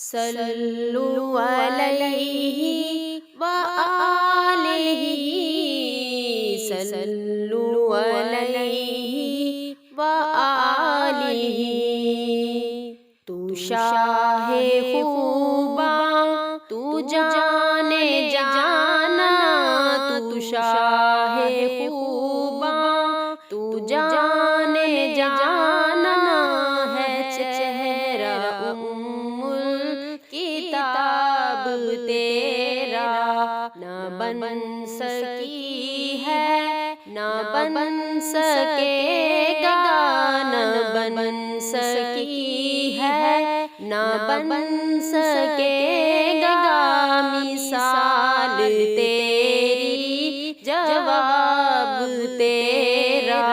صلو علیہ وآلہ، صلو علیہ وآلہ۔ تو شاہ خوباں تو جانے جانا، تو شاہ خوباں تو جانے جانا ہے چہرہ ام الکتاب تیرا، نہ بن سکی ہے نہ بن سکے گا، نہ بن سکی ہے نہ بن سکے گا مثال تیری، جواب تیرا۔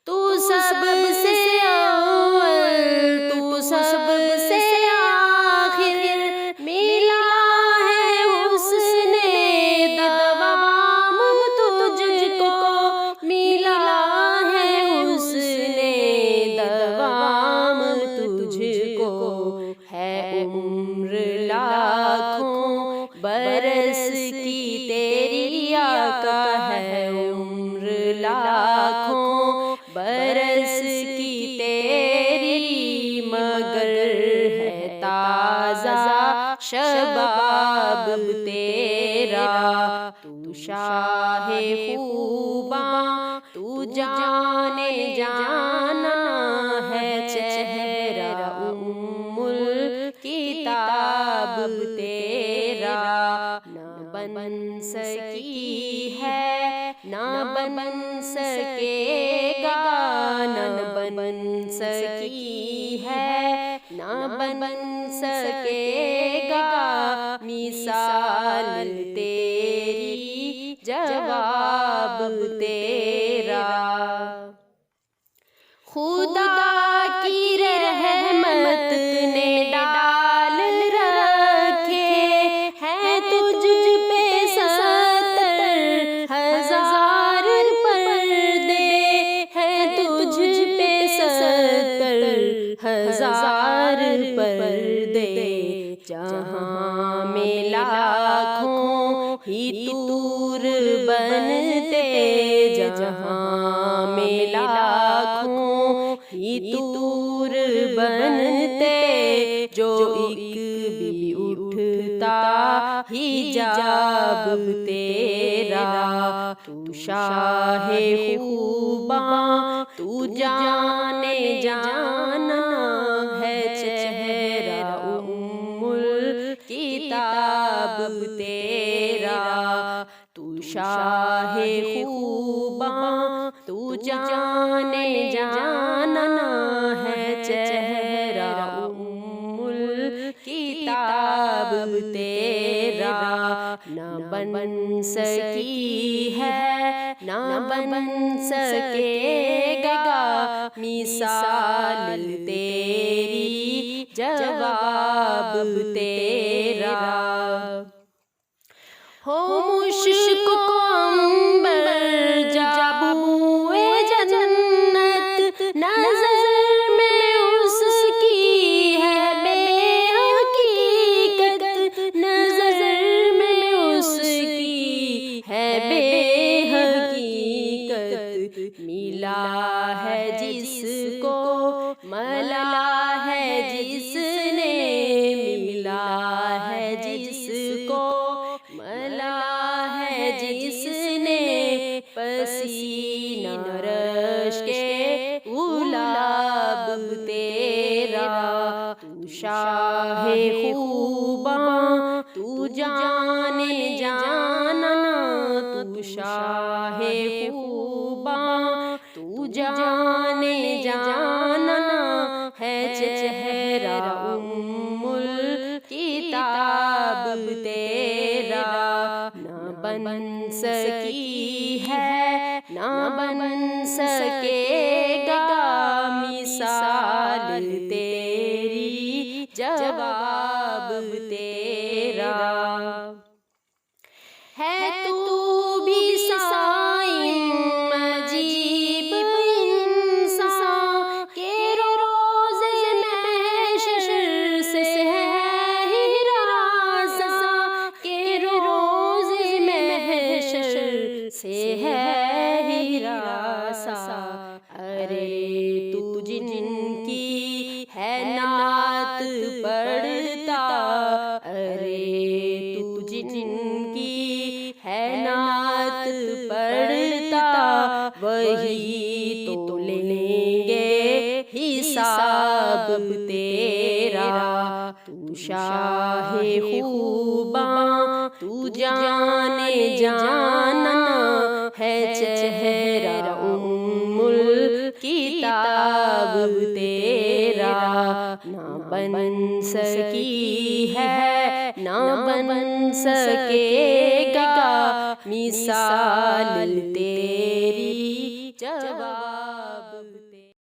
تو سب سے اول تو سب سے آخر، ملا ہے حسن دوام تجھ کو، ملا ہے حسن دوام تجھ کو، ہے عمر لاکھوں برس کی تیری آقا، ہے عمر لاکھوں برس کی تیری، مگر ہے تازہ شباب تیرا۔ تو شاہ خوباں تو جانے جانا ہے چہرہ ام الکتاب تیرا، نہ بن سکی ہے نہ بن سکے گا، نہ بن سکی ہے نہ بن سکے گا مثال تیری، جواب تیرا۔ خدا کی رحمت نے ڈال رکھے ہیں تجھ پہ 70,000 پردے، ہیں تجھ پہ 70,000 پردے، جہاں میں لاکھوں ہی طور بنتے، جہاں میں لاکھوں ہی طور بنتے، جو ایک بھی اٹھتا حجاب تیرا۔ تو شاہ خوباں تو جانے جانا ہے چہرہ ام الکتاب تیرا۔ تو شاہ خوباں تو جانے جانا ہے چہرہ ام الکتاب تیرا، نہ بن سکی ہے نہ بن سکے گا مثال تیری، جواب تیرا۔ ہو مشک کو عنبر جا بوئے جنت، نظر میں اس کی ہے بے حقیقت، نظر میں اس کی ہے بے حقیقت، ملا ہے جس کو ملا ہے جس نے، ملا ہے جس کو ملا ہے جس نے، پسینہ رش کے گلاب تیرا۔ تو شاہ خوباں تو جانے جانا، تو شاہ خوباں تو جانے جانا ہے چہرہ ام الکتاب تیرا، نہ بن سکی ہے نہ بن سکے گا مثال تیری، جواب تیرا۔ ہے تو بھی سائن عجیب انسان کے روزے محشر کی ہے نعت پڑھتا، ارے تو جن کی ہے نعت پڑھتا، وہی تو لیں گے حساب تیرا۔ تو شاہ خوباں تو جانے جانا ہے، چہرہ ام الکتاب تیرا۔ نہ بن سکی ہے نہ بن سکے گا مثال تیری